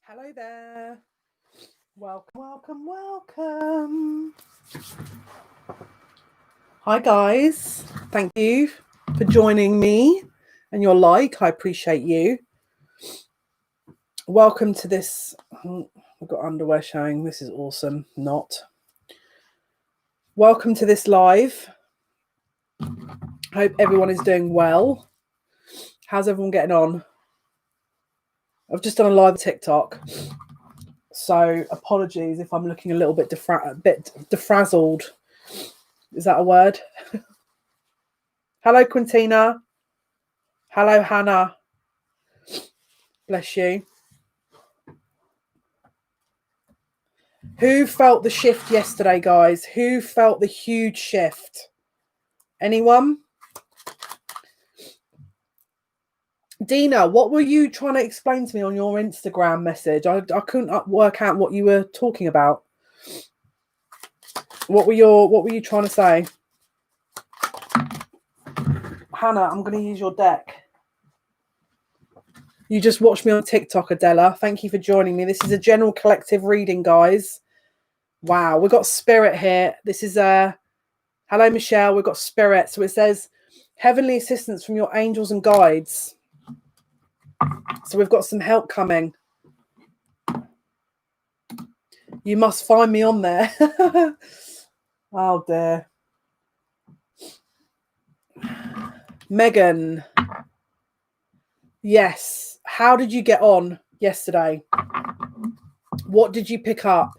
Hello there. Welcome. Hi guys. Thank you for joining me and your like. I appreciate you. Welcome to this. I've got underwear showing. This is awesome. Not. Welcome to this live. Hope everyone is doing well. How's everyone getting on? I've just done a live TikTok. So apologies if I'm looking a little bit defrazzled. Is that a word? Hello, Quintina. Hello, Hannah. Bless you. Who felt the shift yesterday, guys? Who felt the huge shift? Anyone? Dina, what were you trying to explain to me on your Instagram message? I couldn't work out what you were talking about. What were you trying to say? Hannah, I'm going to use your deck. You just watched me on TikTok, Adela. Thank you for joining me. This is a general collective reading, guys. Wow, we've got spirit here. This is hello, Michelle. We've got spirit. So it says heavenly assistance from your angels and guides. So we've got some help coming. You must find me on there. Oh dear. Megan. Yes. How did you get on yesterday? What did you pick up?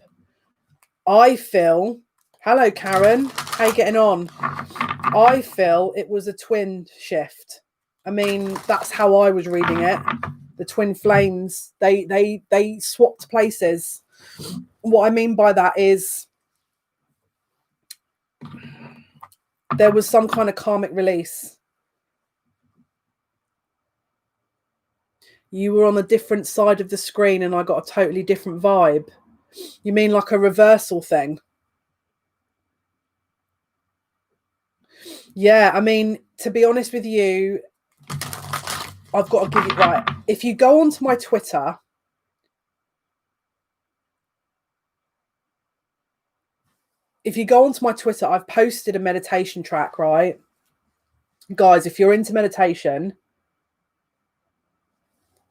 I feel... Hello, Karen. How you getting on? I feel it was a twin shift. I mean, that's how I was reading it. The twin flames, they swapped places. What I mean by that is there was some kind of karmic release. You were on a different side of the screen and I got a totally different vibe. You mean like a reversal thing? Yeah, I mean, to be honest with you, I've got to give you right. If you go onto my Twitter, I've posted a meditation track, right? Guys, if you're into meditation,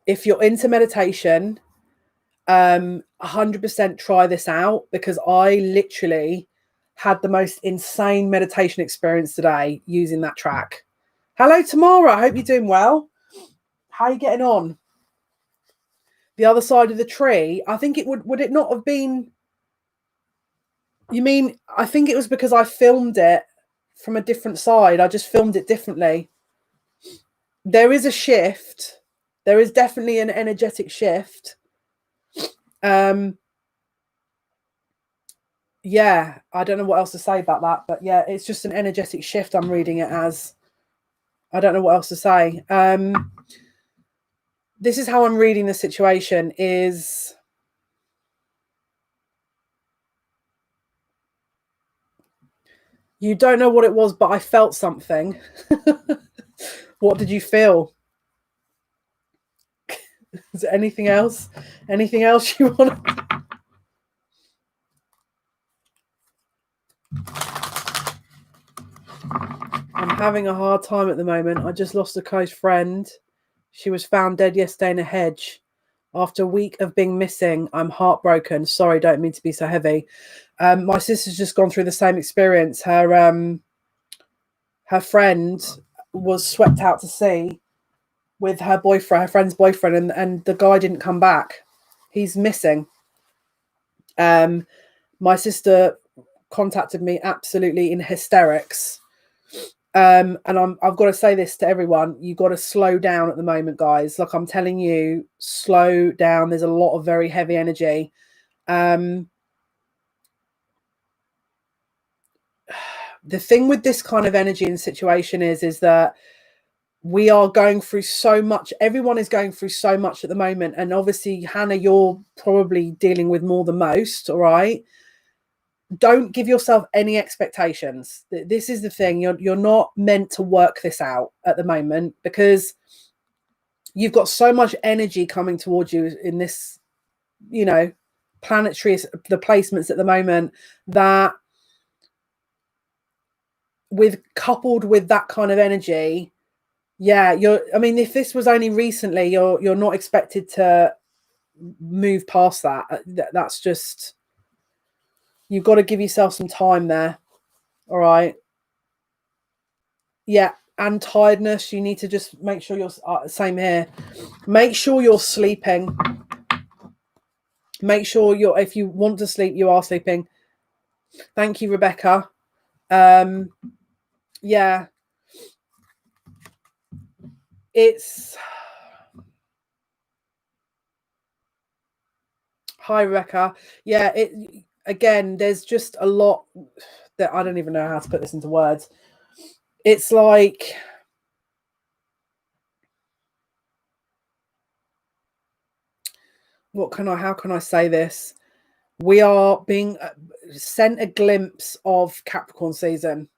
100% try this out, because I literally had the most insane meditation experience today using that track. Hello, Tamara. I hope you're doing well. How are you getting on? The other side of the tree, I think it would it not have been... You mean, I think it was because I filmed it from a different side. I just filmed it differently. There is a shift. There is definitely an energetic shift. Yeah, I don't know what else to say about that, but yeah, it's just an energetic shift. I'm reading it as. I don't know what else to say. This is how I'm reading the situation is... You don't know what it was, but I felt something. What did you feel? Is there anything else? Anything else you want to... I'm having a hard time at the moment. I just lost a close friend. She was found dead yesterday in a hedge. After a week of being missing, I'm heartbroken. Sorry, don't mean to be so heavy. My sister's just gone through the same experience. Her friend was swept out to sea with her boyfriend, her friend's boyfriend, and the guy didn't come back. He's missing. My sister contacted me absolutely in hysterics. And I've got to say this to everyone. You've got to slow down at the moment, guys. Like I'm telling you, slow down. There's a lot of very heavy energy. The thing with this kind of energy and situation is that we are going through so much. Everyone is going through so much at the moment. And obviously, Hannah, you're probably dealing with more than most, all right? Don't give yourself any expectations. This is the thing. You're not meant to work this out at the moment, because you've got so much energy coming towards you in this you know, planetary, the placements at the moment, that coupled with that kind of energy, yeah, I mean, if this was only recently, you're not expected to move past that. That's just, you've got to give yourself some time there. All right. Yeah. And tiredness, you need to just make sure you're same here. Make sure you're sleeping. Make sure if you want to sleep, you are sleeping. Thank you, Rebecca. Yeah. It's, hi, Rebecca. Yeah. Again, there's just a lot that I don't even know how to put this into words. It's like, how can I say this? We are being sent a glimpse of Capricorn season.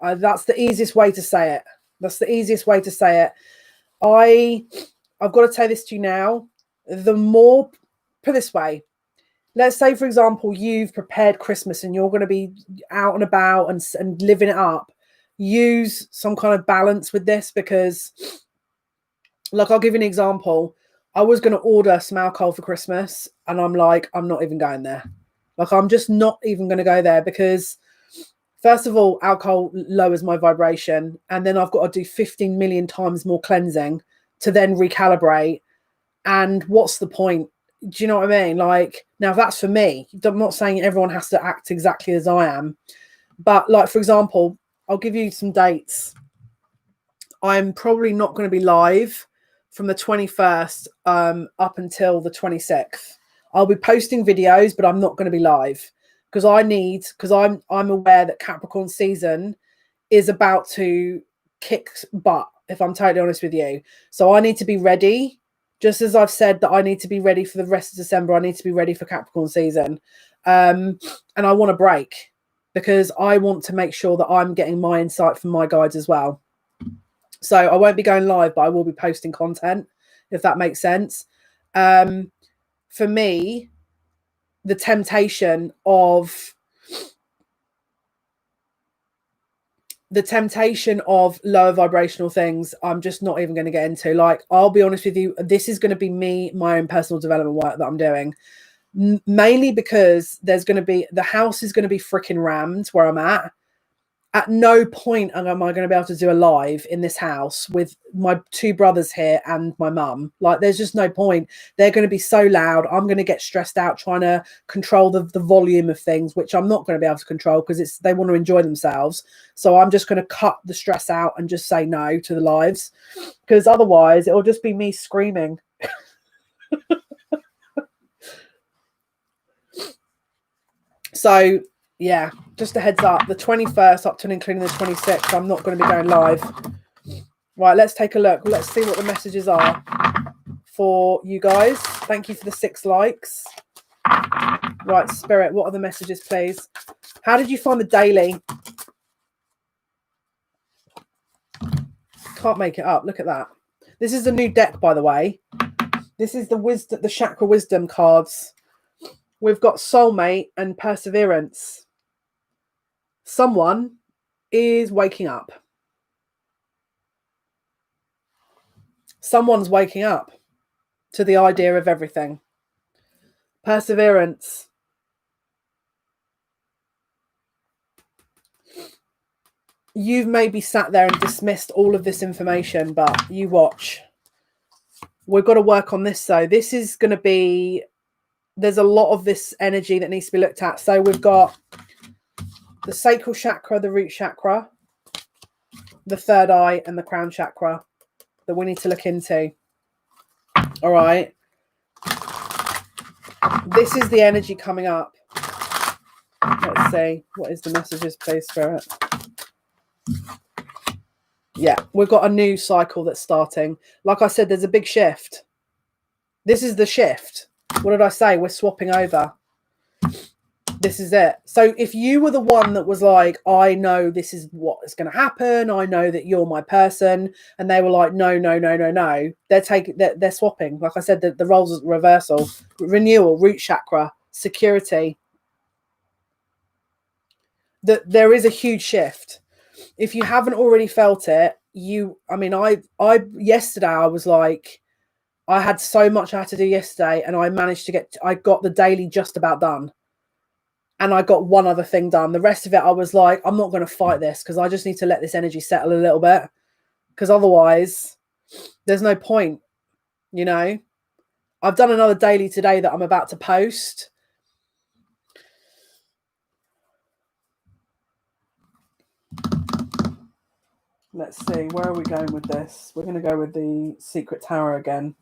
That's the easiest way to say it. That's the easiest way to say it. I've got to tell this to you now. The more, put this way, let's say, for example, you've prepared Christmas and you're going to be out and about and living it up. Use some kind of balance with this, because, like, I'll give you an example. I was going to order some alcohol for Christmas, and I'm like, I'm not even going there. Like, I'm just not even going to go there, because first of all, alcohol lowers my vibration, and then I've got to do 15 million times more cleansing to then recalibrate. And what's the point? Do you know what I mean? Like, now that's for me. I'm not saying everyone has to act exactly as I am, but, like, for example, I'll give you some dates. I'm probably not going to be live from the 21st up until the 26th. I'll be posting videos, but I'm not going to be live, because I'm aware that Capricorn season is about to kick butt, if I'm totally honest with you. So I need to be ready. Just as I've said that I need to be ready for the rest of December, I need to be ready for Capricorn season. And I want a break, because I want to make sure that I'm getting my insight from my guides as well. So I won't be going live, but I will be posting content, if that makes sense. For me, the temptation of lower vibrational things, I'm just not even going to get into. Like, I'll be honest with you, this is going to be my own personal development work that I'm doing, mainly because the house is going to be freaking rammed where I'm at. At no point am I going to be able to do a live in this house with my two brothers here and my mum. Like, there's just no point. They're going to be so loud. I'm going to get stressed out trying to control the volume of things, which I'm not going to be able to control, because they want to enjoy themselves. So I'm just going to cut the stress out and just say no to the lives, because otherwise it'll just be me screaming. So yeah, just a heads up, the 21st up to and including the 26th, I'm not going to be going live. Right, let's take a look. Let's see what the messages are for you guys. Thank you for the 6 likes. Right, Spirit, what are the messages, please? How did you find the daily? Can't make it up. Look at that. This is the new deck, by the way. This is the Chakra Wisdom cards. We've got Soulmate and Perseverance. Someone is waking up. Someone's waking up to the idea of everything. Perseverance. You've maybe sat there and dismissed all of this information, but you watch. We've got to work on this, though. This is going to be... There's a lot of this energy that needs to be looked at. So we've got the sacral chakra, the root chakra, the third eye, and the crown chakra that we need to look into. All right. This is the energy coming up. Let's see. What is the messages, please, Spirit? Yeah, we've got a new cycle that's starting. Like I said, there's a big shift. This is the shift. What did I say? We're swapping over. This is it. So if you were the one that was like, I know this is what is going to happen, I know that you're my person, and they were like, no, no, no, no, no, they're swapping. Like I said, the roles are reversal. Renewal, root chakra, security. That there is a huge shift. If you haven't already felt it, I yesterday I was like, I had so much I had to do yesterday, and I got the daily just about done. And I got one other thing done. The rest of it, I was like, I'm not going to fight this because I just need to let this energy settle a little bit. Because otherwise, there's no point, you know. I've done another daily today that I'm about to post. Let's see, where are we going with this? We're going to go with the Secret Tower again.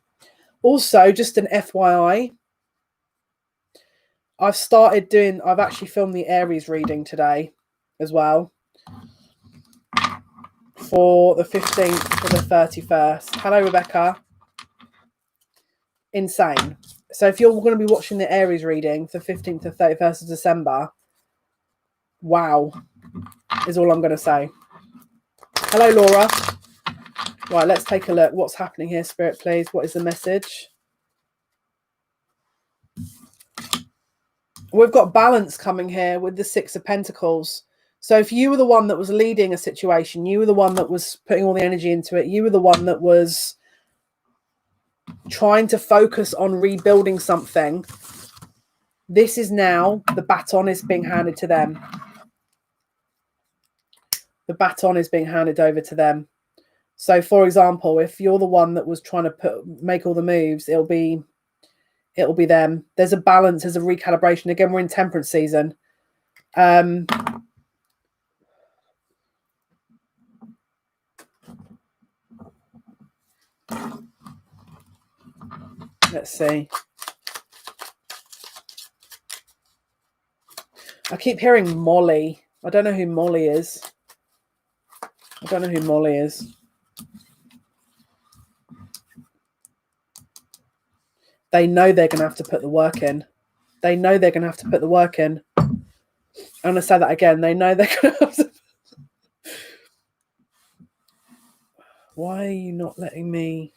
Also, just an FYI, I've actually filmed the Aries reading today as well. For the 15th to the 31st. Hello, Rebecca. Insane. So if you're going to be watching the Aries reading for 15th to 31st of December, wow, is all I'm going to say. Hello, Laura. Right, let's take a look. What's happening here, Spirit, please? What is the message? We've got balance coming here with the Six of Pentacles. So if you were the one that was leading a situation, you were the one that was putting all the energy into it, you were the one that was trying to focus on rebuilding something, this is now the baton is being handed to them. The baton is being handed over to them. So, for example, if you're the one that was trying to make all the moves, it'll be them. There's a balance, there's a recalibration. Again, we're in temperance season. Let's see. I keep hearing Molly. I don't know who Molly is. They know they're going to have to put the work in. I'm going to say that again. They know they're going to have to. Why are you not letting me?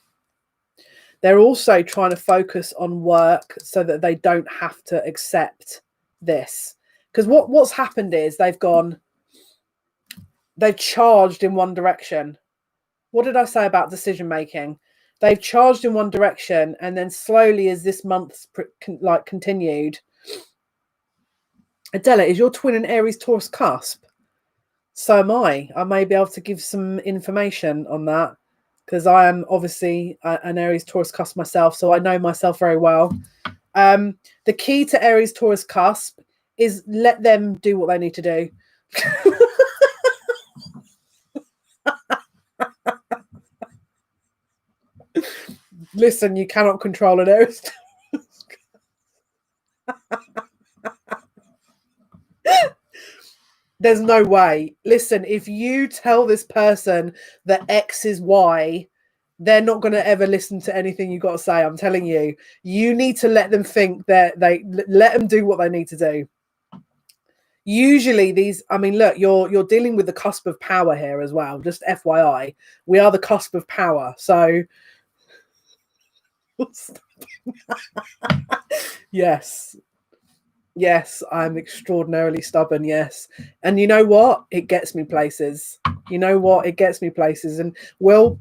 They're also trying to focus on work so that they don't have to accept this. Because what's happened is they've charged in one direction. What did I say about decision making? They've charged in one direction, and then slowly, as this month's continued. Adela, is your twin an Aries Taurus cusp? So am I. I may be able to give some information on that because I am obviously an Aries Taurus cusp myself, so I know myself very well. The key to Aries Taurus cusp is let them do what they need to do. Listen, you cannot control an Aries. There's no way. Listen, if you tell this person that X is Y, they're not going to ever listen to anything you've got to say. I'm telling you, you need to let them think that let them do what they need to do. Usually look, you're dealing with the cusp of power here as well. Just FYI, we are the cusp of power. So yes, I'm extraordinarily stubborn. Yes. And you know what? It gets me places. And well,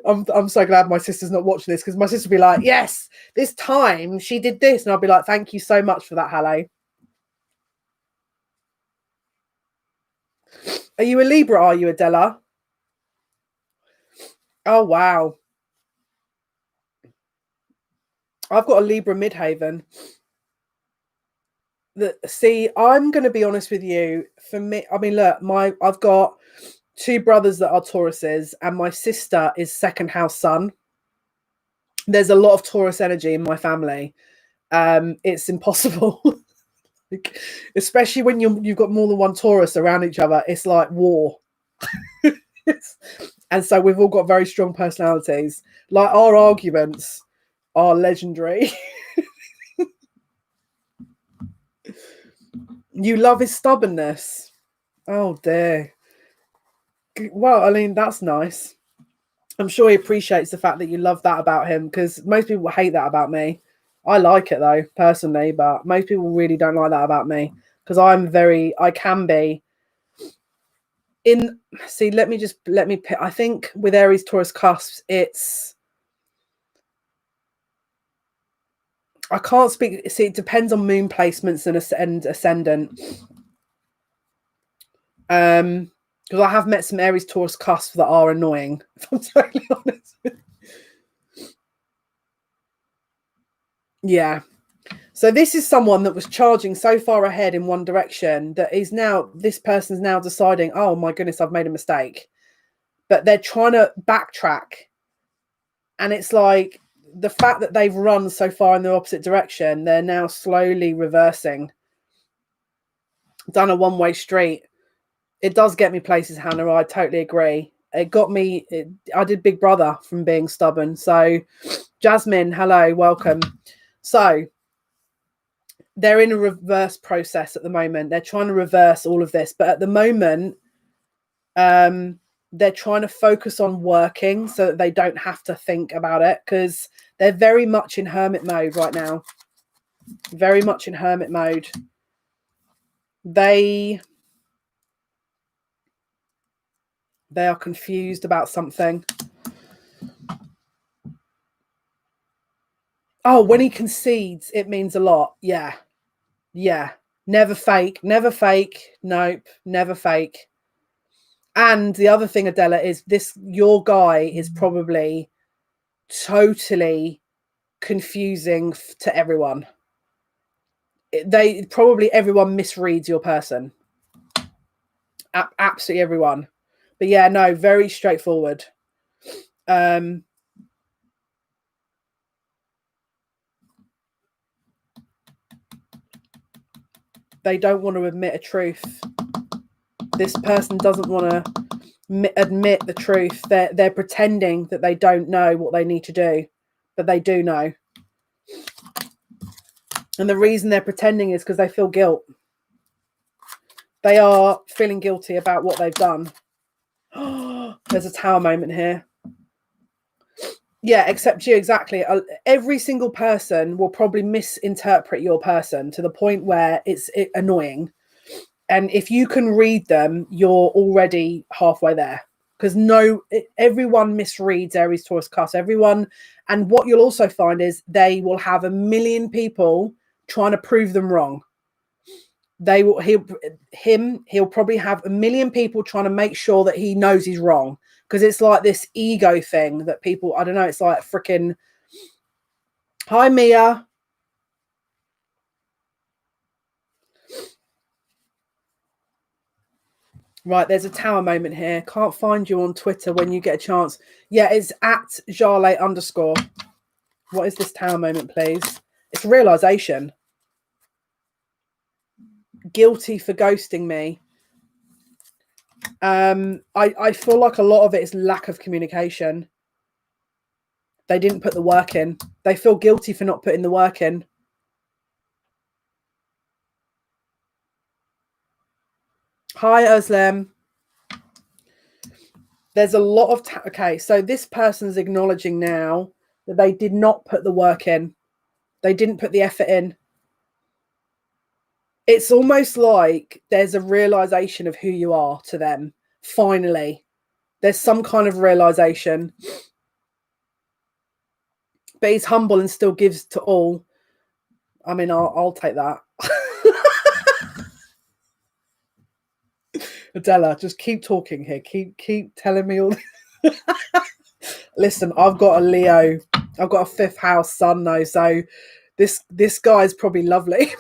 I'm so glad my sister's not watching this because my sister would be like, yes, this time she did this. And I'll be like, thank you so much for that, Halle. Are you a Libra? Are you, Adela? Oh, wow. I've got a Libra midhaven. See, I'm going to be honest with you. For me, look, I've got two brothers that are Tauruses, and my sister is second house sun. There's a lot of Taurus energy in my family. It's impossible. Especially when you've got more than one Taurus around each other, it's like war. And so we've all got very strong personalities. Like our arguments are legendary. You love his stubbornness. Oh dear. Well, I mean, that's nice. I'm sure he appreciates the fact that you love that about him, because most people hate that about me. I like it though, personally, but most people really don't like that about me, because I can be let me pick. I think with Aries, Taurus cusps, I can't speak. See, it depends on moon placements and ascendant. Because I have met some Aries, Taurus cusps that are annoying, if I'm totally honest. Yeah. So this is someone that was charging so far ahead in one direction that this person's now deciding, oh my goodness, I've made a mistake. But they're trying to backtrack. And it's like the fact that they've run so far in the opposite direction, they're now slowly reversing down a one-way street. It does get me places, Hannah. I totally agree. It got me. I did Big Brother from being stubborn. So, Jasmine, hello, welcome. So, they're in a reverse process at the moment. They're trying to reverse all of this, but at the moment, they're trying to focus on working so that they don't have to think about it, because they're very much in hermit mode right now. Very much in hermit mode. They are confused about something. Oh, when he concedes, it means a lot. Yeah. Never fake. Nope, never fake. And the other thing, Adela, is your guy is probably totally confusing to everyone. Everyone misreads your person. Absolutely everyone. But yeah, no, very straightforward. They don't want to admit a truth. This person doesn't want to admit the truth. They're pretending that they don't know what they need to do, but they do know. And the reason they're pretending is because they feel guilt. They are feeling guilty about what they've done. There's a tower moment here. Yeah, except you, exactly. Every single person will probably misinterpret your person to the point where it's annoying. And if you can read them, you're already halfway there. Because everyone misreads Aries, Taurus, Cusp. Everyone. And what you'll also find is they will have a million people trying to prove them wrong. He'll probably have a million people trying to make sure that he knows he's wrong. Because it's like this ego thing that people, I don't know, it's like freaking. Hi, Mia. Right, there's a tower moment here. Can't find you on Twitter when you get a chance. Yeah, it's at Jale _. What is this tower moment, please? It's realization. Guilty for ghosting me. I feel like a lot of it is lack of communication. They didn't put the work in. They feel guilty for not putting the work in. Hi, Özlem. There's a lot of okay, so this person's acknowledging now that they did not put the work in. They didn't put the effort in. It's almost like there's a realization of who you are to them. Finally, there's some kind of realization. But he's humble and still gives to all. I mean, I'll take that. Adela, just keep talking here. Keep telling me all. Listen, I've got a Leo. I've got a 5th house sun though, so this guy's probably lovely.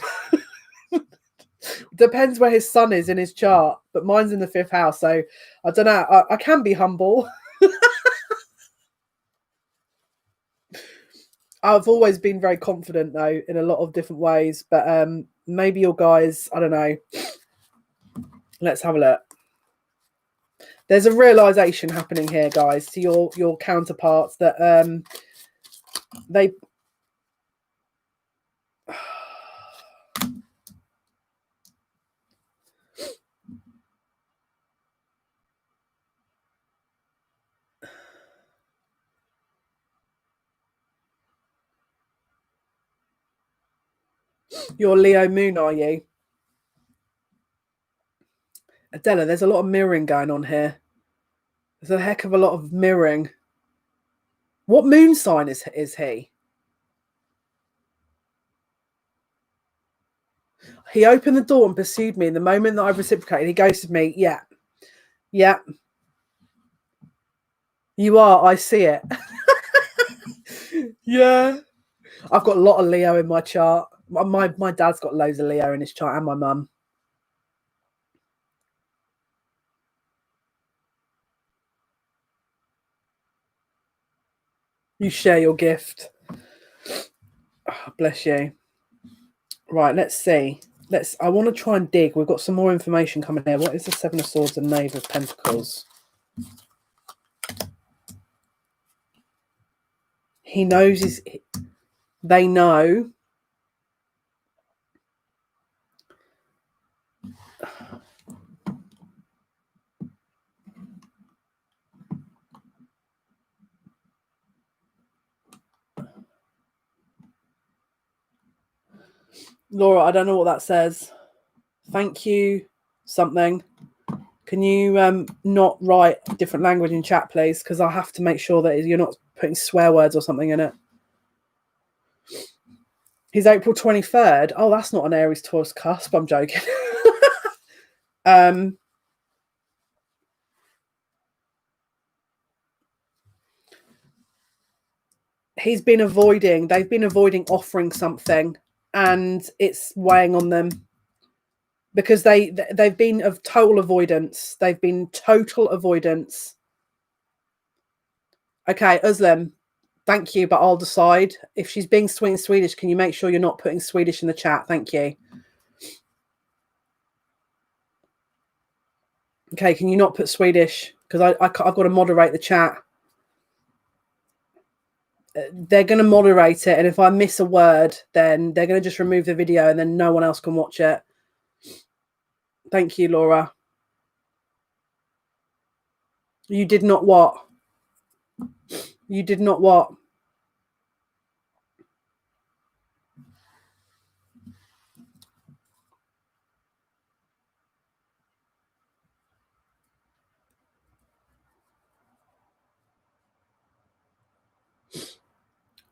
Depends where his sun is in his chart, but mine's in the 5th house, so I don't know. I can be humble. I've always been very confident though in a lot of different ways, but maybe your guys, I don't know. Let's have a look. There's a realization happening here, guys, to your counterparts that they You're Leo moon, are you? Adela, there's a lot of mirroring going on here. There's a heck of a lot of mirroring. What moon sign is he? He opened the door and pursued me. And the moment that I reciprocated, he ghosted me. Yeah. Yeah. You are. I see it. Yeah. I've got a lot of Leo in my chart. My dad's got loads of Leo in his chart, and my mum. You share your gift. Oh, bless you. Right, let's see. I want to try and dig. We've got some more information coming here. What is the Seven of Swords and Knave of Pentacles? He knows they know. Laura, I don't know what that says. Thank you, something. Can you not write a different language in chat, please? Because I have to make sure that you're not putting swear words or something in it. He's April 23rd. Oh, that's not an Aries Taurus cusp. I'm joking. They've been avoiding offering something, and it's weighing on them because they've been of total avoidance. They've been total avoidance. Okay, Özlem, thank you, but I'll decide. If she's being sweet in Swedish, can you make sure you're not putting Swedish in the chat? Thank you. Okay, can you not put Swedish? Because I've got to moderate the chat. They're going to moderate it, and if I miss a word, then they're going to just remove the video, and then no one else can watch it. Thank you, Laura. You did not what? You did not what?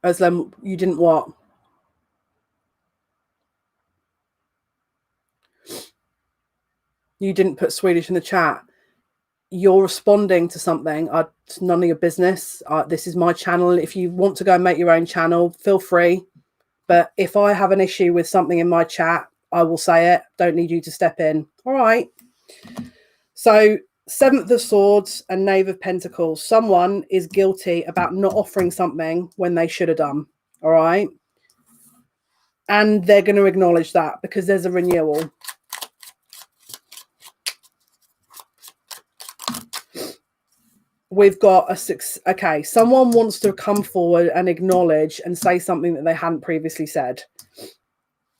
Özlem, you didn't what? You didn't put Swedish in the chat. You're responding to something. It's none of your business. This is my channel. If you want to go and make your own channel, feel free. But if I have an issue with something in my chat, I will say it. Don't need you to step in. All right. So, Seventh of Swords and Knave of Pentacles. Someone is guilty about not offering something when they should have done. All right. And they're going to acknowledge that because there's a renewal. We've got okay, someone wants to come forward and acknowledge and say something that they hadn't previously said.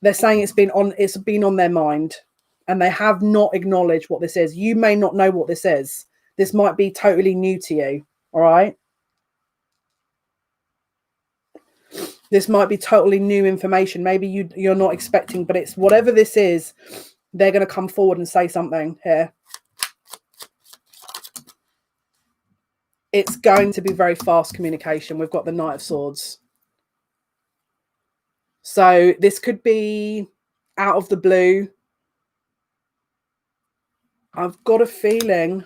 They're saying it's been on their mind, and they have not acknowledged what this is. You may not know what this is. This might be totally new to you. All right. This might be totally new information. Maybe you're not expecting, but it's whatever this is, they're going to come forward and say something here. It's going to be very fast communication. We've got the Knight of Swords. So this could be out of the blue. I've got a feeling.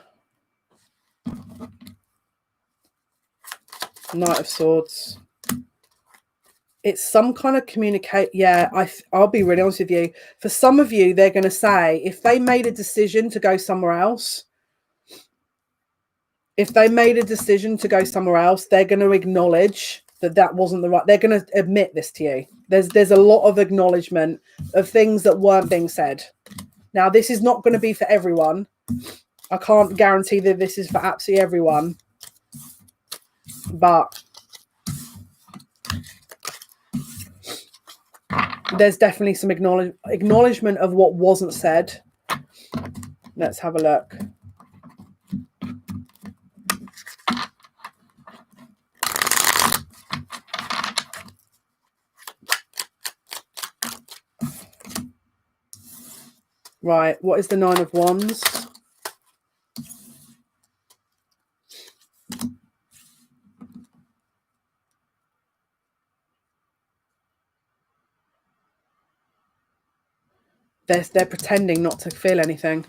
Knight of Swords. It's some kind of communicate. Yeah, I'll be really honest with you. For some of you, they're going to say, if they made a decision to go somewhere else, they're going to acknowledge that wasn't the right. They're going to admit this to you. There's a lot of acknowledgement of things that weren't being said. Now, this is not going to be for everyone. I can't guarantee that this is for absolutely everyone. But there's definitely some acknowledgement of what wasn't said. Let's have a look. Right, what is the Nine of Wands? They're pretending not to feel anything.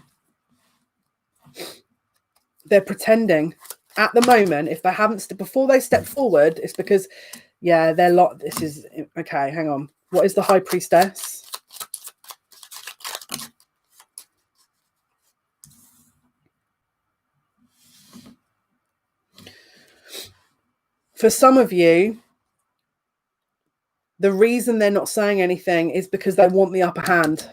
They're pretending at the moment. If they haven't, before they step forward, it's because, yeah, they're this is okay. Hang on. What is the High Priestess? For some of you, the reason they're not saying anything is because they want the upper hand.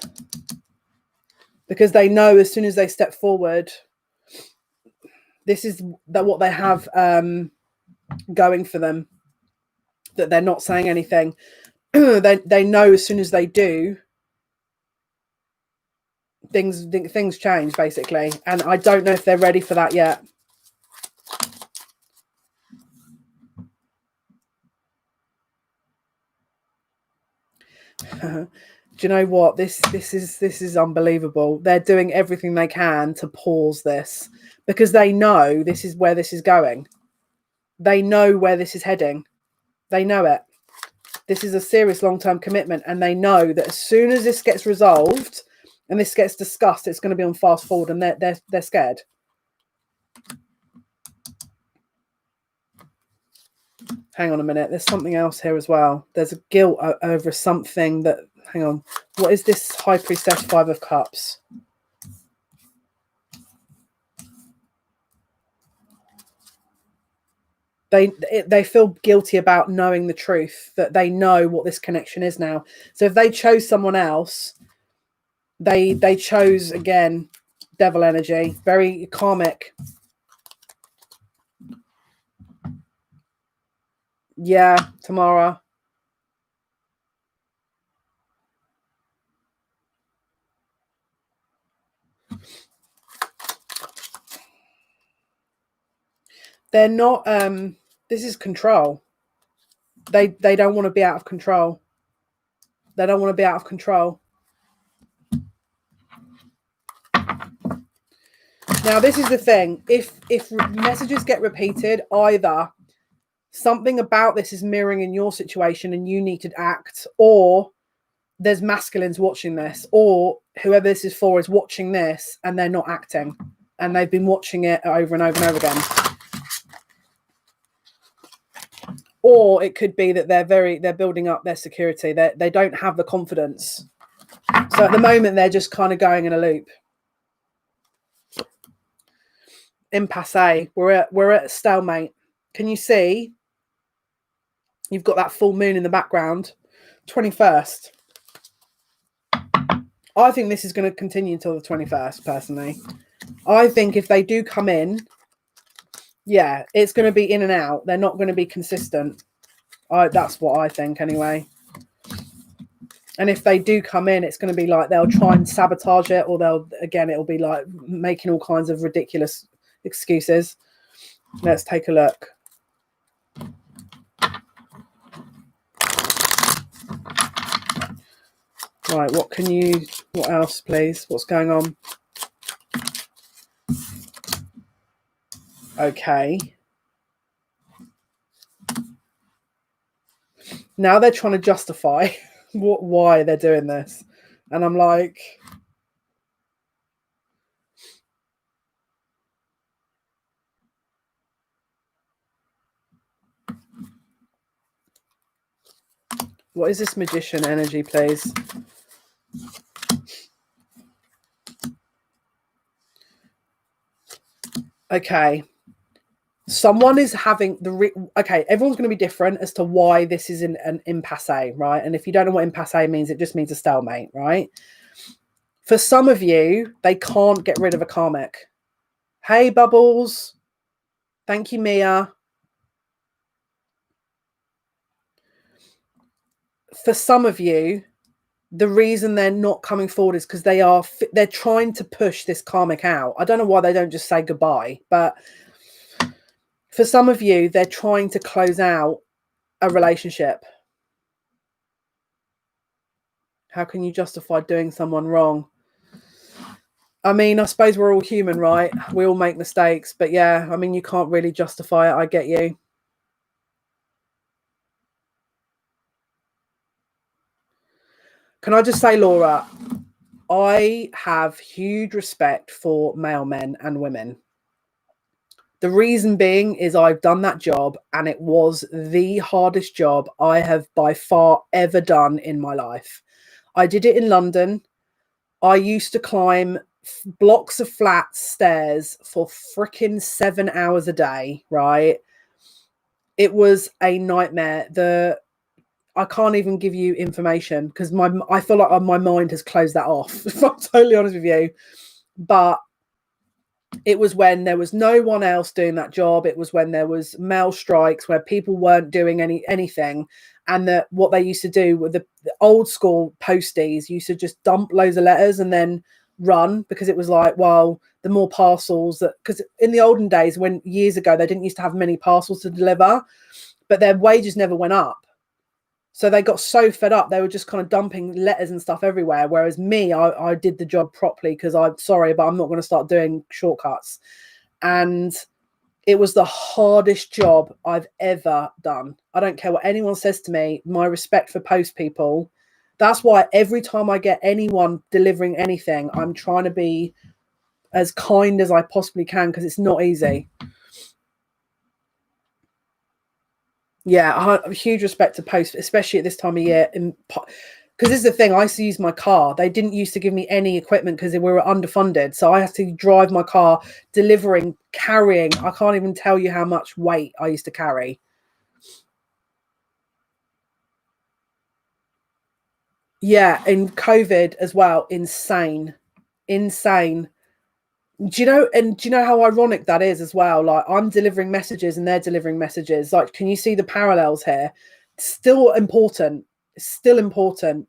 Because they know as soon as they step forward, this is what they have going for them, that they're not saying anything. They know as soon as they do, things change, basically. And I don't know if they're ready for that yet. Do you know what? This is unbelievable. They're doing everything they can to pause this because they know this is where this is going. They know where this is heading. They know it. This is a serious long-term commitment, and they know that as soon as this gets resolved and this gets discussed, it's going to be on fast forward, and they're scared. Hang on a minute. There's something else here as well. There's a guilt over something that. Hang on. What is this High Priestess Five of Cups? They feel guilty about knowing the truth, that they know what this connection is now. So if they chose someone else, they chose, again, devil energy, very karmic. Yeah, Tamara. They're not this is control. They don't want to be out of control. They don't want to be out of control. Now, this is the thing. If messages get repeated, either something about this is mirroring in your situation and you need to act, or there's masculines watching this, or whoever this is for is watching this and they're not acting, and they've been watching it over and over and over again. Or it could be that they're building up their security. They don't have the confidence. So at the moment, they're just kind of going in a loop. Impasse. We're at stalemate. Can you see? You've got that full moon in the background. 21st. I think this is going to continue until the 21st, personally. I think if they do come in, yeah, it's going to be in and out. They're not going to be consistent. That's what I think, anyway. And if they do come in, it's going to be like they'll try and sabotage it, or it'll be like making all kinds of ridiculous excuses. Let's take a look. Right, what else, please? What's going on? Okay. Now they're trying to justify why they're doing this. And I'm like, what is this Magician energy, please? Okay. Someone is having okay, everyone's going to be different as to why this is an impasse, right? And if you don't know what impasse means, it just means a stalemate, right? For some of you, they can't get rid of a karmic. Hey, Bubbles. Thank you, Mia. For some of you, the reason they're not coming forward is because they're trying to push this karmic out. I don't know why they don't just say goodbye, but for some of you, they're trying to close out a relationship. How can you justify doing someone wrong? I mean, I suppose we're all human, right? We all make mistakes, but yeah, I mean, you can't really justify it. I get you. Can I just say, Laura, I have huge respect for male men and women. The reason being is I've done that job and it was the hardest job I have by far ever done in my life. I did it in London. I used to climb blocks of flat stairs for freaking 7 hours a day, right? It was a nightmare. I can't even give you information because I feel like my mind has closed that off, if I'm totally honest with you. But it was when there was no one else doing that job. It was when there was male strikes where people weren't doing anything. And that what they used to do with the old school posties used to just dump loads of letters and then run, because it was like, well, the more parcels that, because in the olden days, when years ago, they didn't used to have many parcels to deliver, but their wages never went up. So they got so fed up, they were just kind of dumping letters and stuff everywhere. Whereas me, I did the job properly because I'm sorry, but I'm not going to start doing shortcuts. And it was the hardest job I've ever done. I don't care what anyone says to me, my respect for post people. That's why every time I get anyone delivering anything, I'm trying to be as kind as I possibly can because it's not easy. Yeah, I have huge respect to post, especially at this time of year. Because this is the thing, I used to use my car. They didn't used to give me any equipment because we were underfunded. So I had to drive my car, delivering, carrying. I can't even tell you how much weight I used to carry. Yeah, in COVID as well. Insane. Do you know how ironic that is as well? Like, I'm delivering messages and they're delivering messages. Like, can you see the parallels here? Still important. Still important,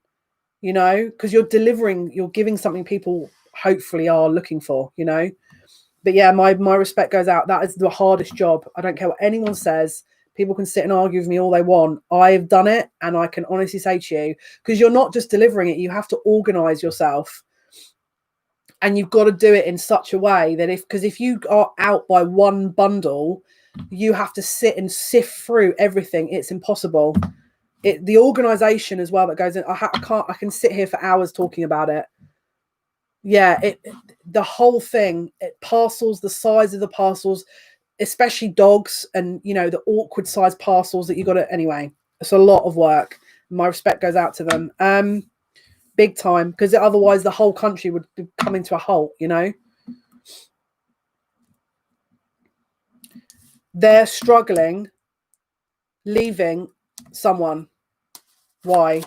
because you're giving something people hopefully are looking for, But yeah, my respect goes out. That is the hardest job. I don't care what anyone says. People can sit and argue with me all they want. I've done it, and I can honestly say to you, because you're not just delivering it, you have to organize yourself. And you've got to do it in such a way that if you are out by one bundle, you have to sit and sift through everything. It's impossible. The organization as well that goes in. I can sit here for hours talking about it. Yeah, the whole thing, parcels, the size of the parcels, especially dogs, and the awkward size parcels that you got to. Anyway, it's a lot of work. My respect goes out to them. Big time, because otherwise the whole country would be coming to a halt, They're struggling, leaving someone. Why?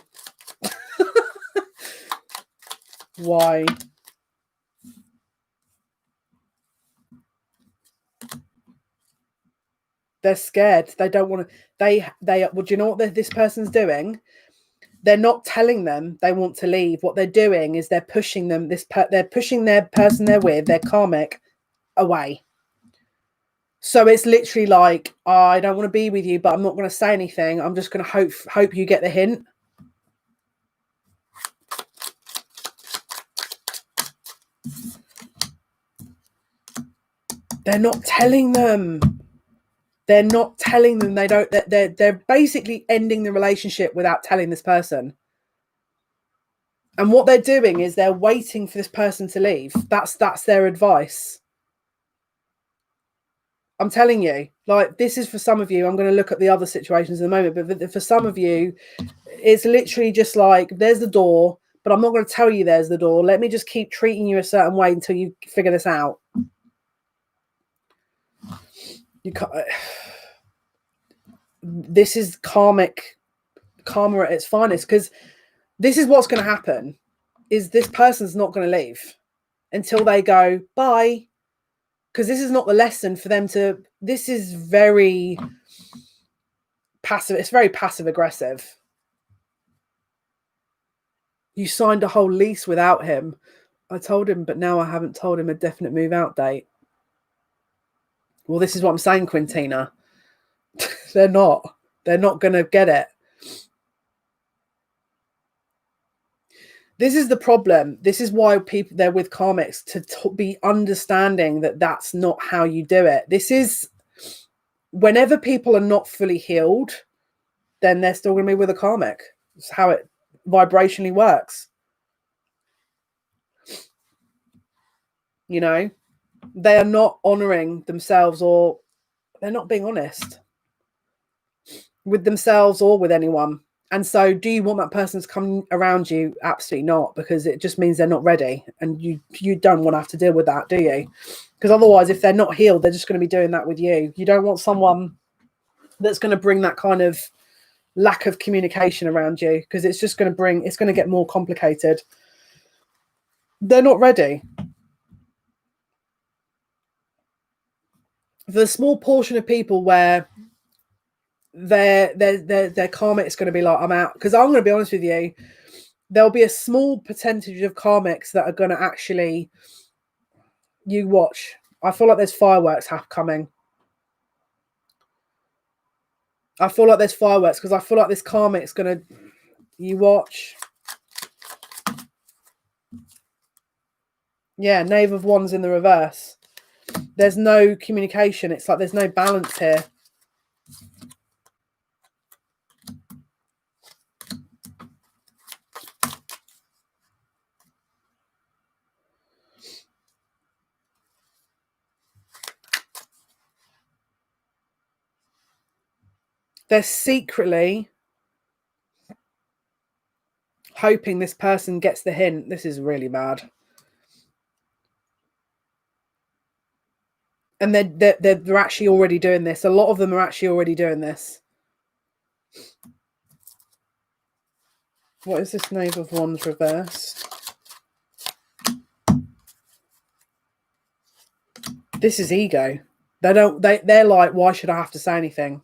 Why? They're scared. They don't want to. Well, do you know what this person's doing? They're not telling them they want to leave. What they're doing is they're pushing them. They're pushing their person they're with, their karmic, away. So it's literally like, I don't want to be with you, but I'm not going to say anything. I'm just going to hope you get the hint. They're not telling them. They're not telling them. They don't. They're basically ending the relationship without telling this person. And what they're doing is they're waiting for this person to leave. That's their advice. I'm telling you, like, this is for some of you. I'm going to look at the other situations in a moment, but for some of you, it's literally just like, there's the door, but I'm not going to tell you there's the door. Let me just keep treating you a certain way until you figure this out. You can't. This is karma at its finest, because this is what's going to happen. Is this person's not going to leave until they go bye. Because this is not the lesson for them to. This is very passive. It's very passive aggressive. You signed a whole lease without him. I told him, but now I haven't told him a definite move out date. Well, this is what I'm saying, Quintina. They're not going to get it. This is the problem. This is why people, they're with karmics, to be understanding that that's not how you do it. This is, whenever people are not fully healed, then they're still going to be with a karmic. It's how it vibrationally works. You know, they are not honoring themselves, or they're not being honest with themselves or with anyone. And so do you want that person to come around you? Absolutely not, because it just means they're not ready, and you don't want to have to deal with that, do you? Because otherwise, if they're not healed, they're just going to be doing that with you. You don't want someone that's going to bring that kind of lack of communication around you, because it's just going to bring, it's going to get more complicated. They're not ready. For the small portion of people where their karmic is going to be like, I'm out, because I'm going to be honest with you, there'll be a small percentage of karmics that are going to actually, you watch, I feel like there's fireworks coming. I feel like there's fireworks, because I feel like this karmic's going to, you watch. Yeah, Knave of Wands in the reverse. There's no communication. It's like there's no balance here. They're secretly hoping this person gets the hint. This is really bad. And they're actually already doing this. A lot of them are actually already doing this. What is this Knave of Wands reversed? This is ego. They're like, why should I have to say anything?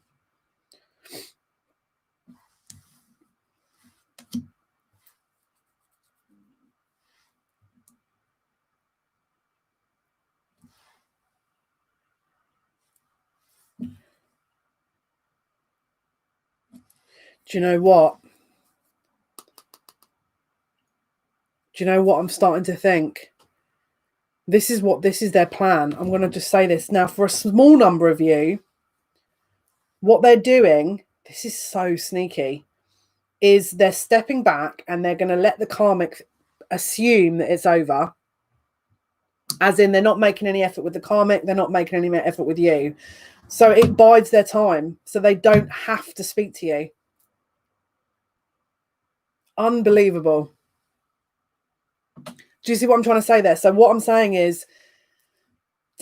Do you know what? Do you know what I'm starting to think? This is their plan. I'm going to just say this now. For a small number of you, what they're doing, this is so sneaky, is they're stepping back and they're going to let the karmic assume that it's over. As in, they're not making any effort with the karmic. They're not making any effort with you. So it bides their time. So they don't have to speak to you. Unbelievable. Do you see what I'm trying to say there? So what I'm saying is,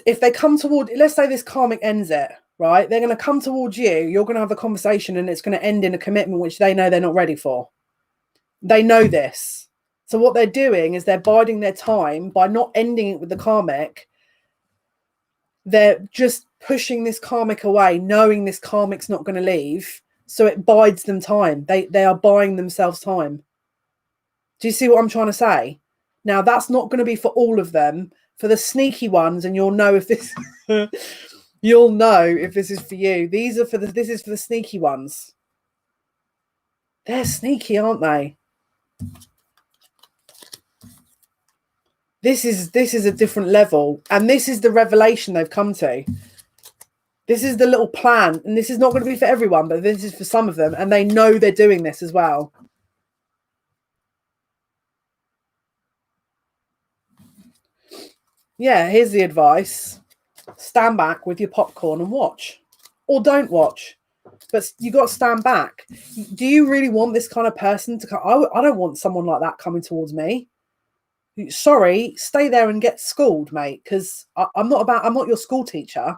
if they come toward, let's say this karmic ends it, right? They're going to come towards you. You're going to have a conversation, and it's going to end in a commitment which they know they're not ready for. They know this. So what they're doing is they're biding their time by not ending it with the karmic. They're just pushing this karmic away, knowing this karmic's not going to leave. So it bides them time. They are buying themselves time. Do you see what I'm trying to say? Now, that's not going to be for all of them. For the sneaky ones, and you'll know if this you'll know if this is for you. This is for the sneaky ones. They're sneaky, aren't they? This is a different level, and this is the revelation they've come to. This is the little plan, and this is not going to be for everyone, but this is for some of them, and they know they're doing this as well. Yeah, here's the advice. Stand back with your popcorn and watch. Or don't watch. But you got to stand back. Do you really want this kind of person to come? I don't want someone like that coming towards me. Sorry, stay there and get schooled, mate, because I'm not your school teacher.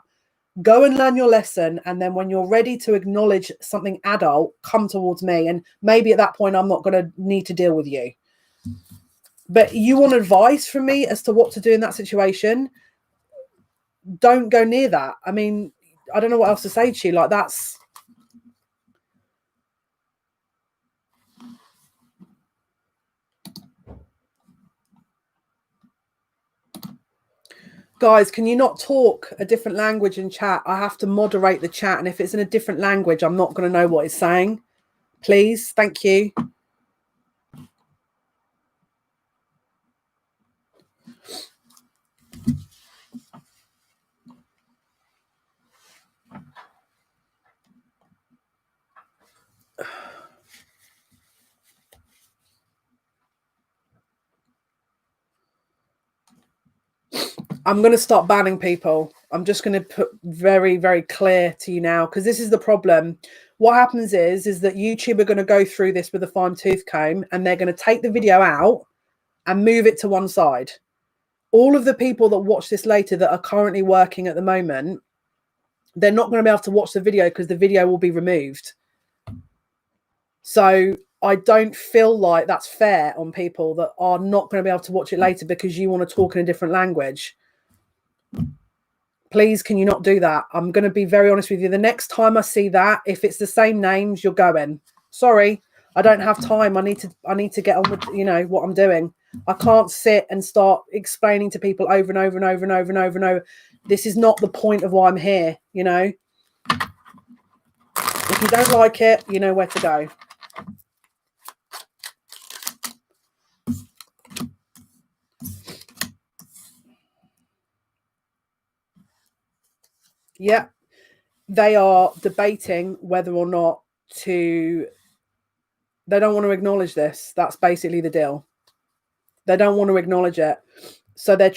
Go and learn your lesson, and then when you're ready to acknowledge something adult, come towards me, and maybe at that point I'm not going to need to deal with you. But you want advice from me as to what to do in that situation, don't go near that. I mean, I don't know what else to say to you. Like, that's... Guys, can you not talk a different language in chat? I have to moderate the chat, and if it's in a different language, I'm not going to know what it's saying. Please, thank you. I'm going to start banning people. I'm just going to put very, very clear to you now, because this is the problem. What happens is that YouTube are going to go through this with a fine tooth comb, and they're going to take the video out and move it to one side. All of the people that watch this later that are currently working at the moment, they're not going to be able to watch the video because the video will be removed. So I don't feel like that's fair on people that are not going to be able to watch it later because you want to talk in a different language. Please, can you not do that? I'm going to be very honest with you. The next time I see that, if it's the same names, you're going. Sorry, I don't have time. I need to get on with, you know, what I'm doing. I can't sit and start explaining to people over and over and over and over and over and over. This is not the point of why I'm here, you know. If you don't like it, you know where to go. Yeah, they are debating whether or not to. They don't want to acknowledge this. That's basically the deal. They don't want to acknowledge it. So they're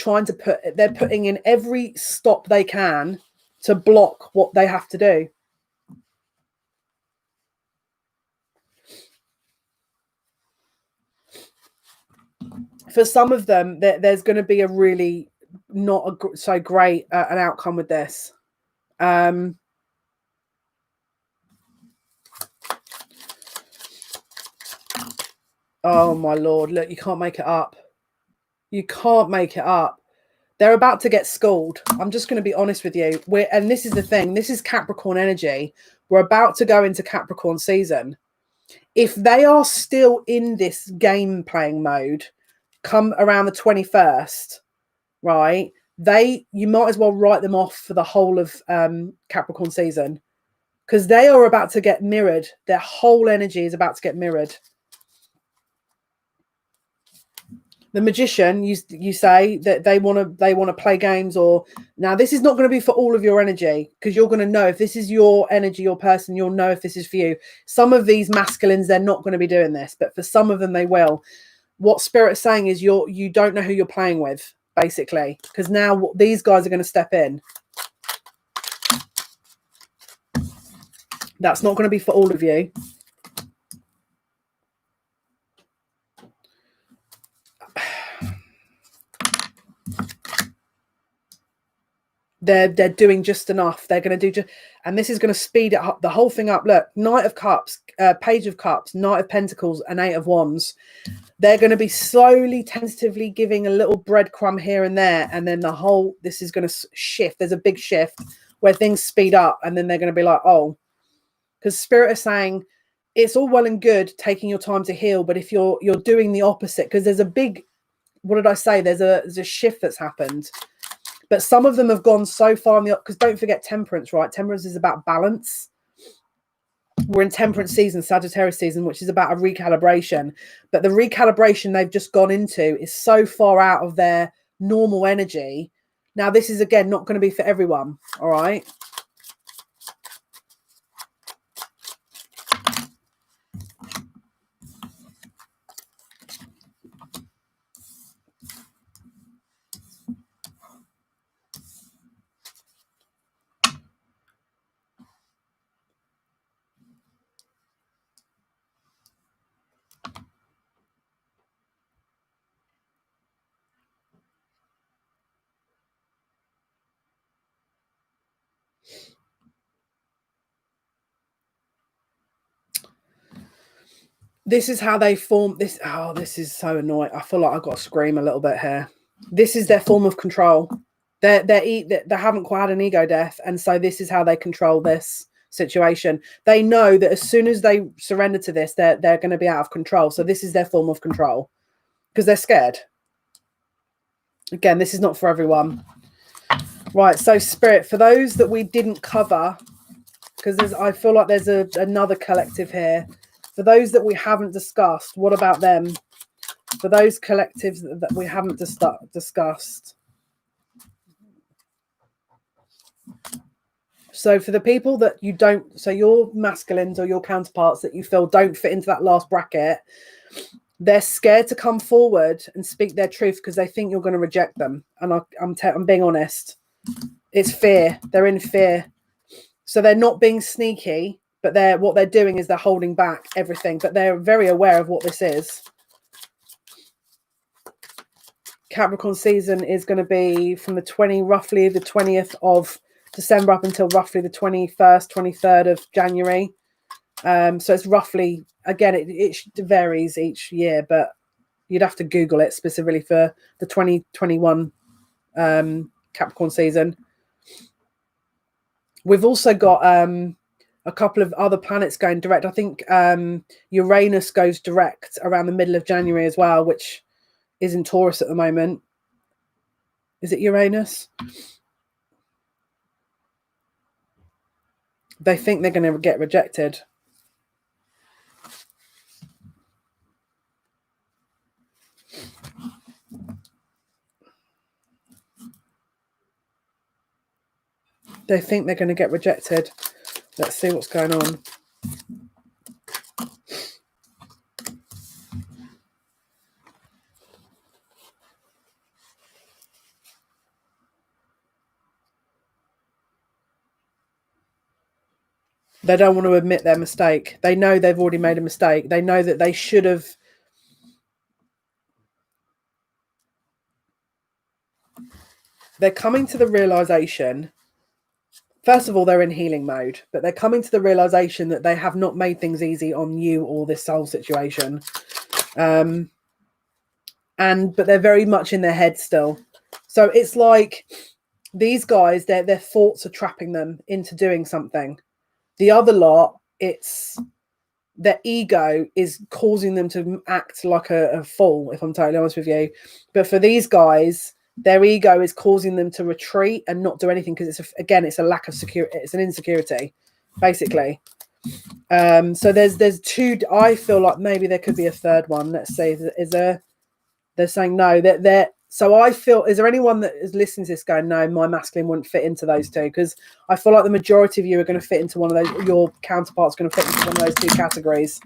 putting in every stop they can to block what they have to do. For some of them, there's going to be a really not so great an outcome with this. Oh my Lord, look, you can't make it up. You can't make it up. They're about to get schooled. I'm just going to be honest with you. And this is the thing. This is Capricorn energy. We're about to go into Capricorn season. If they are still in this game playing mode, come around the 21st, right? You might as well write them off for the whole of Capricorn season, because they are about to get mirrored. Their whole energy is about to get mirrored. The Magician, you say that they want to play games, or now this is not going to be for all of your energy, because you're going to know if this is your energy, your person, you'll know if this is for you. Some of these masculines, they're not going to be doing this, but for some of them they will. What Spirit is saying is you don't know who you're playing with, basically, because now these guys are going to step in. That's not going to be for all of you. They're doing just enough. They're going to do just, and this is going to speed it up, the whole thing up. Look, Knight of Cups, Page of Cups, Knight of Pentacles, and Eight of Wands. They're going to be slowly, tentatively giving a little breadcrumb here and there, and then this is going to shift. There's a big shift where things speed up, and then they're going to be like, oh, because Spirit is saying it's all well and good taking your time to heal, but if you're doing the opposite, because there's a big, what did I say? There's a shift that's happened. But some of them have gone so far because don't forget Temperance, right? Temperance is about balance. We're in Temperance season, Sagittarius season, which is about a recalibration. But the recalibration they've just gone into is so far out of their normal energy. Now, this is, again, not going to be for everyone, all right? This is how they form this. Oh, this is so annoying. I feel like I've got to scream a little bit here. This is their form of control. They haven't quite had an ego death, and so this is how they control this situation. They know that as soon as they surrender to this, they're going to be out of control. So this is their form of control, because they're scared. Again, this is not for everyone. Right, so Spirit, for those that we didn't cover, because I feel like there's another collective here. For those that we haven't discussed, what about them? For those collectives that we haven't discussed. So for the people that you don't, so your masculines or your counterparts that you feel don't fit into that last bracket, They're scared to come forward and speak their truth because they think you're going to reject them. And I'm being honest. It's fear. They're in fear. So they're not being sneaky, but what they're doing is they're holding back everything. But they're very aware of what this is. Capricorn season is going to be from roughly the 20th of December up until roughly the 21st, 23rd of January. So it's roughly, again, it varies each year, but you'd have to Google it specifically for the 2021 Capricorn season. We've also got a couple of other planets going direct. I think Uranus goes direct around the middle of January as well, which is in Taurus at the moment. Is it Uranus? They think they're going to get rejected. They think they're going to get rejected. Let's see what's going on. They don't want to admit their mistake. They know they've already made a mistake. They know that they should have. They're coming to the realization. First of all, they're in healing mode, but they're coming to the realization that they have not made things easy on you or this whole situation. But they're very much in their head still. So it's like these guys, their thoughts are trapping them into doing something. The other lot, it's their ego is causing them to act like a fool, if I'm totally honest with you. But for these guys, their ego is causing them to retreat and not do anything because it's a lack of security. It's an insecurity, basically. So there's two. I feel like maybe there could be a third one. Let's say they're saying no. So I feel, is there anyone that is listening to this going, no, my masculine wouldn't fit into those two? Because I feel like the majority of you are going to fit into one of those. Your counterpart's going to fit into one of those two categories.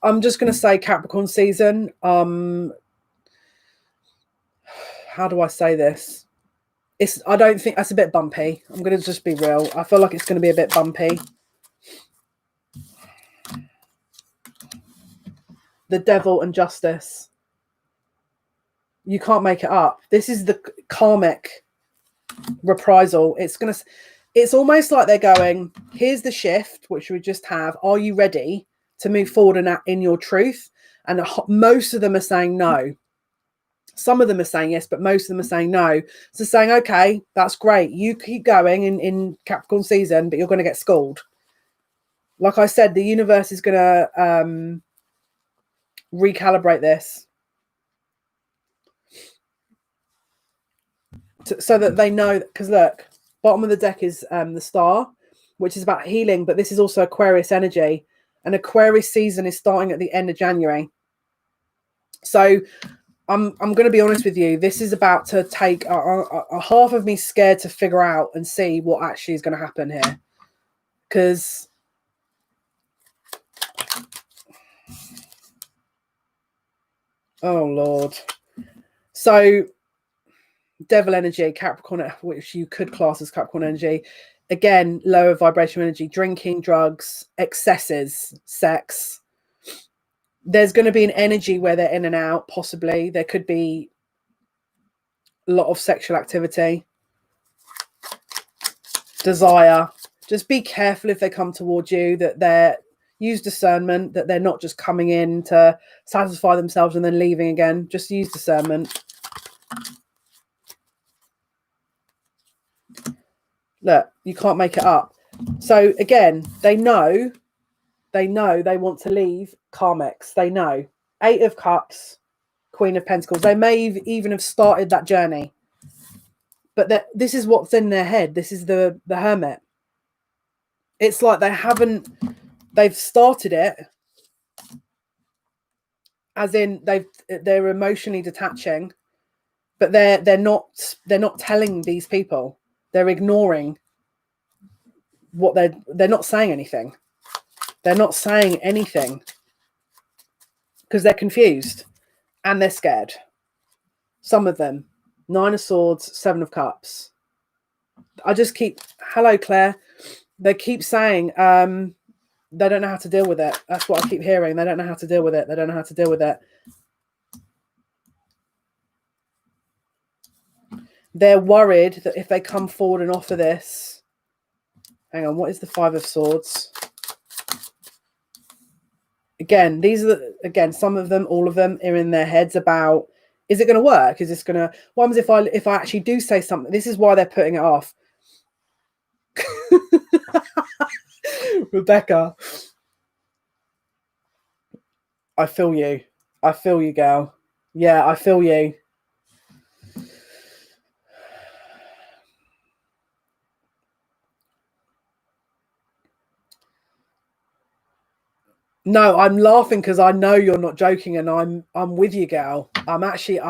I'm just going to say Capricorn season. How do I say this? I don't think that's a bit bumpy. I'm going to just be real. I feel like it's going to be a bit bumpy. The devil and justice. You can't make it up. This is the karmic reprisal. It's almost like they're going, here's the shift, which we just have. Are you ready to move forward in your truth? And most of them are saying no. Some of them are saying yes, but most of them are saying no. So saying, okay, that's great. You keep going in Capricorn season, but you're going to get schooled. Like I said, the universe is going to recalibrate this so that they know. Because look, bottom of the deck is the star, which is about healing, but this is also Aquarius energy, and Aquarius season is starting at the end of January. So I'm going to be honest with you. This is about to take a half of me scared to figure out and see what actually is going to happen here, because oh Lord. So devil energy, Capricorn, which you could class as Capricorn energy, again, lower vibrational energy, drinking, drugs, excesses, sex. There's going to be an energy where they're in and out, possibly. There could be a lot of sexual activity, desire. Just be careful if they come towards you, that use discernment, that they're not just coming in to satisfy themselves and then leaving again. Just use discernment. Look, you can't make it up. So again, they know they want to leave karmics. They know. 8 of Cups, Queen of Pentacles. They may even have started that journey. But this is what's in their head. This is the Hermit. It's like they've started it, as in they're emotionally detaching, but they're not telling these people. They're ignoring what they're not saying anything. They're not saying anything because they're confused and they're scared. Some of them. 9 of Swords, 7 of Cups. I just keep, hello, Claire. They keep saying they don't know how to deal with it. That's what I keep hearing. They don't know how to deal with it. They don't know how to deal with it. They're worried that if they come forward and offer this, hang on, what is the 5 of Swords? Again, these are some of them, all of them are in their heads about, is it going to work? Is this going to, what happens if I actually do say something? This is why they're putting it off. Rebecca, I feel you. I feel you, girl. Yeah, I feel you. No, I'm laughing because I know you're not joking, and I'm with you, gal. I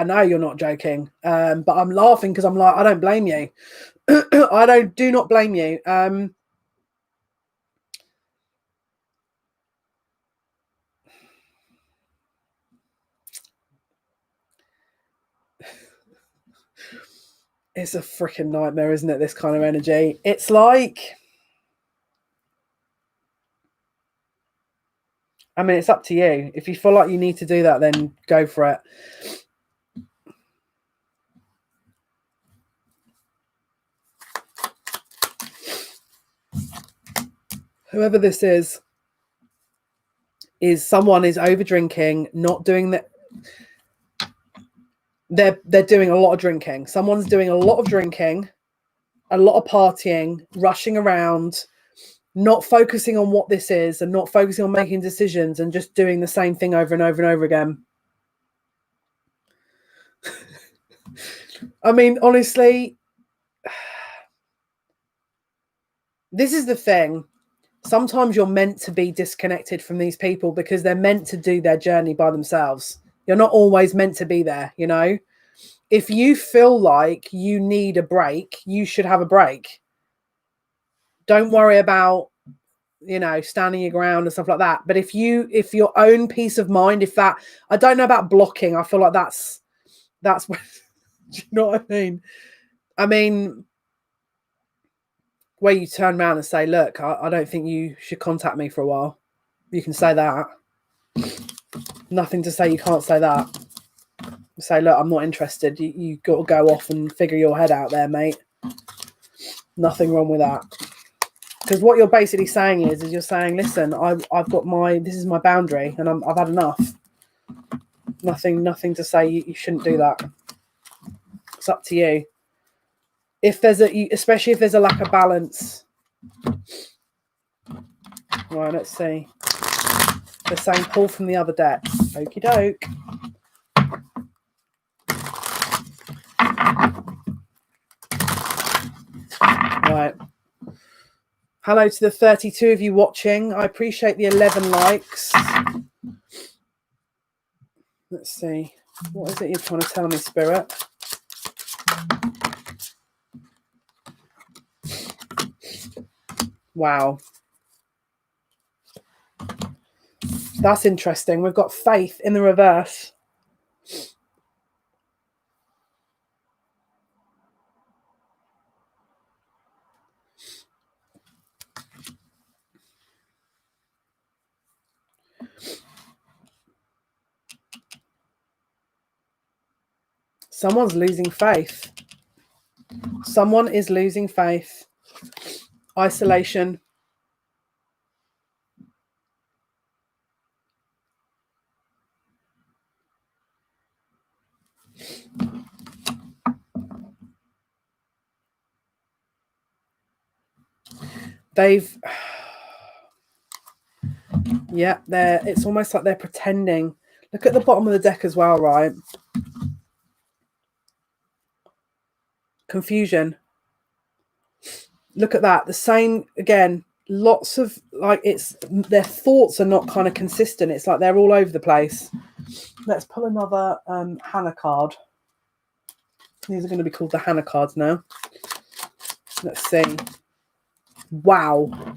know you're not joking, but I'm laughing because I'm like, I don't blame you. do not blame you. It's a freaking nightmare, isn't it? This kind of energy. It's like, I mean, it's up to you. If you feel like you need to do that, then go for it. Whoever this is someone is over drinking, not doing that. They're doing a lot of drinking. Someone's doing a lot of drinking, a lot of partying, rushing around, not focusing on what this is and not focusing on making decisions and just doing the same thing over and over and over again. I mean, honestly, this is the thing. Sometimes you're meant to be disconnected from these people because they're meant to do their journey by themselves. You're not always meant to be there, you know? If you feel like you need a break, you should have a break. Don't worry about, you know, standing your ground and stuff like that. But if your own peace of mind, I don't know about blocking. I feel like that's what, do you know what I mean? I mean, where you turn around and say, look, I don't think you should contact me for a while. You can say that. Nothing to say you can't say that. Say, look, I'm not interested. You got to go off and figure your head out there, mate. Nothing wrong with that. Because what you're basically saying is you're saying, listen, I've got this is my boundary, and I've had enough. Nothing to say you shouldn't do that. It's up to you. Especially if there's a lack of balance. Right, let's see. They're saying pull from the other deck. Okie doke. Right. Hello to the 32 of you watching. I appreciate the 11 likes. Let's see. What is it you're trying to tell me, Spirit? Wow. That's interesting. We've got faith in the reverse. Someone's losing faith. Someone is losing faith. Isolation. Yeah, it's almost like they're pretending. Look at the bottom of the deck as well, right? Confusion. Look at that. The same again. Lots of their thoughts are not kind of consistent. It's like they're all over the place. Let's pull another Hannah card. These are going to be called the Hannah cards now. Let's see. Wow.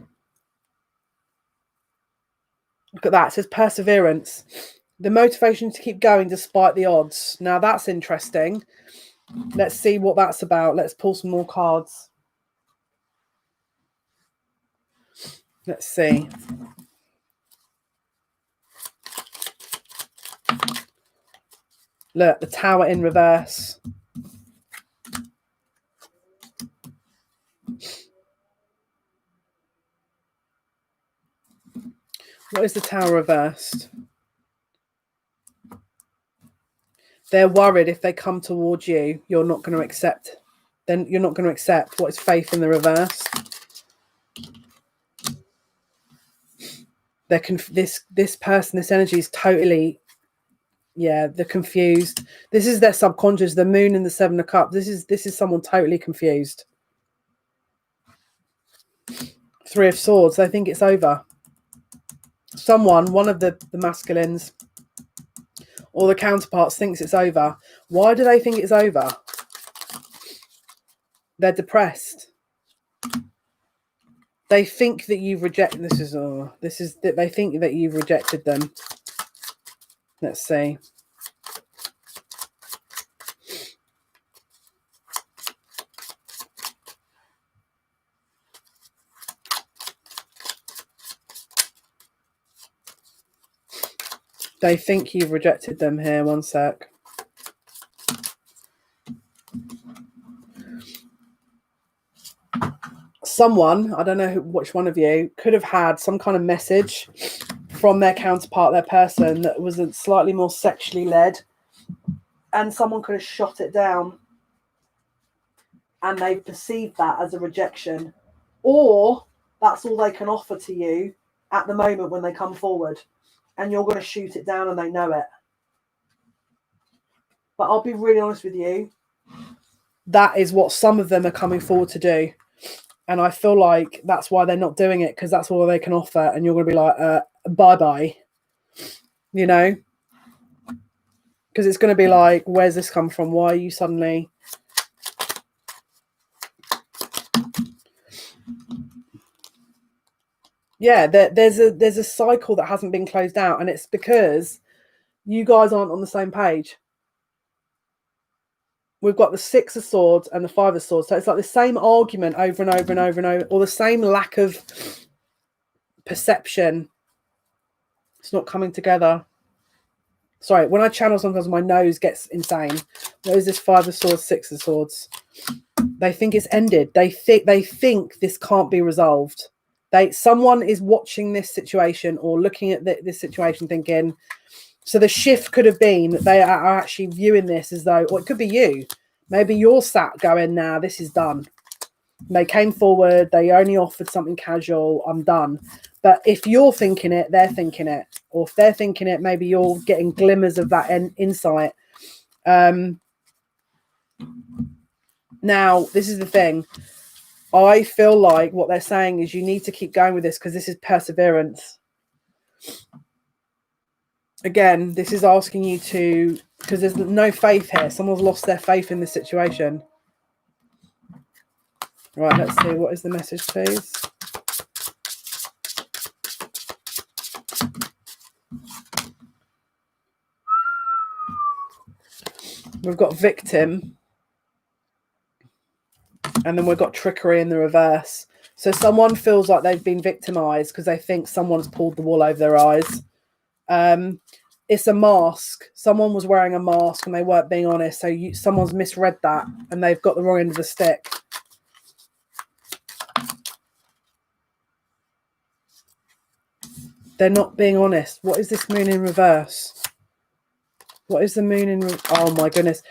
Look at that. It says perseverance. The motivation to keep going despite the odds. Now that's interesting. Let's see what that's about. Let's pull some more cards. Let's see. Look, the Tower in reverse. What is the Tower reversed? They're worried if they come towards you, you're not going to accept. Then you're not going to accept. What is faith in the reverse? They're this person, this energy is totally, yeah, they're confused. This is their subconscious. The Moon and the Seven of Cups. This is someone totally confused. Three of Swords. They think it's over. Someone, one of the masculines or the counterparts thinks it's over. Why do they think it's over? They're depressed. They think that you've rejected. They think that you've rejected them. Let's see. They think you've rejected them here. One sec. Someone, I don't know which one of you, could have had some kind of message from their counterpart, their person, that was slightly more sexually led, and someone could have shot it down, and they perceived that as a rejection, or that's all they can offer to you at the moment when they come forward, and you're going to shoot it down and they know it. But I'll be really honest with you, that is what some of them are coming forward to do. And I feel like that's why they're not doing it, because that's all they can offer. And you're going to be like, bye-bye, you know? Because it's going to be like, where's this come from? Why are you suddenly... Yeah, there's a cycle that hasn't been closed out. And it's because you guys aren't on the same page. We've got the Six of Swords and the Five of Swords. So it's like the same argument over and over and over and over, or the same lack of perception. It's not coming together. Sorry, when I channel, sometimes my nose gets insane. What is this Five of Swords, Six of Swords? They think it's ended. They think this can't be resolved. Someone is watching this situation or looking at this situation thinking... So the shift could have been that they are actually viewing this as though, or it could be you. Maybe you're sat going, nah, this is done. They came forward, they only offered something casual, I'm done. But if you're thinking it, they're thinking it. Or if they're thinking it, maybe you're getting glimmers of that insight. Now, this is the thing. I feel like what they're saying is you need to keep going with this because this is perseverance. Again, this is asking you to, because there's no faith here. Someone's lost their faith in this situation. Right, let's see. What is the message, please? We've got victim. And then we've got trickery in the reverse. So someone feels like they've been victimized because they think someone's pulled the wool over their eyes. It's a mask. Someone was wearing a mask and they weren't being honest. So someone's misread that and they've got the wrong end of the stick. They're not being honest. What is this Moon in reverse? What is the Moon in... Oh my goodness.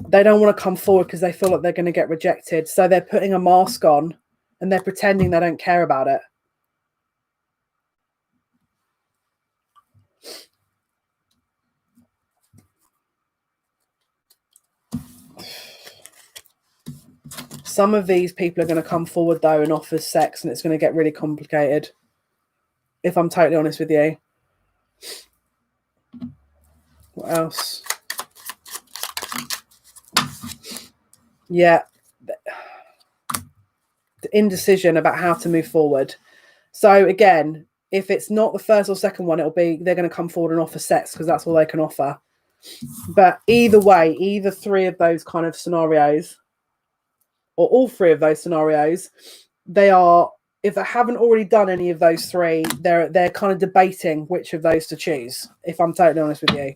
They don't want to come forward because they feel like they're going to get rejected. So they're putting a mask on and they're pretending they don't care about it. Some of these people are going to come forward, though, and offer sex, and it's going to get really complicated, if I'm totally honest with you. What else? Yeah. The indecision about how to move forward. So, again, If it's not the first or second one, they're going to come forward and offer sets because that's all they can offer. But either way, either three of those kind of scenarios, or all three of those scenarios, they are, if they haven't already done any of those three, they're kind of debating which of those to choose, if I'm totally honest with you.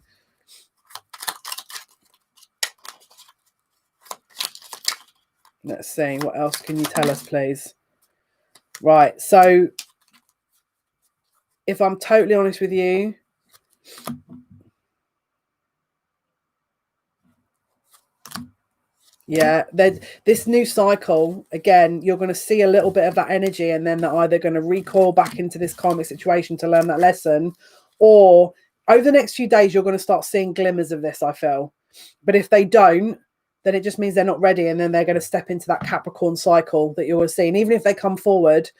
Let's see, what else can you tell us, please? Right, so if I'm totally honest with you, yeah, this new cycle, again, you're going to see a little bit of that energy, and then they're either going to recoil back into this karmic situation to learn that lesson, or over the next few days, you're going to start seeing glimmers of this, I feel. But if they don't, then it just means they're not ready, and then they're going to step into that Capricorn cycle that you're seeing. Even if they come forward,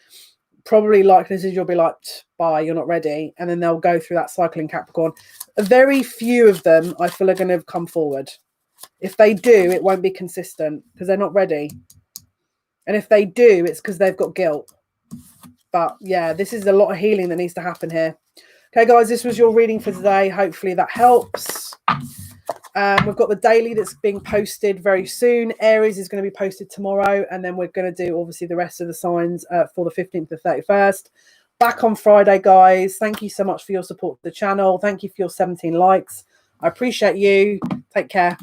probably likeliness is you'll be like, bye, you're not ready. And then they'll go through that cycle in Capricorn. Very few of them, I feel, are going to come forward. If they do, it won't be consistent because they're not ready. And if they do, it's because they've got guilt. But yeah, this is a lot of healing that needs to happen here. Okay, guys, this was your reading for today. Hopefully that helps. We've got the daily that's being posted very soon. Aries is going to be posted tomorrow. And then we're going to do, obviously, the rest of the signs for the 15th to 31st. Back on Friday, guys. Thank you so much for your support to the channel. Thank you for your 17 likes. I appreciate you. Take care.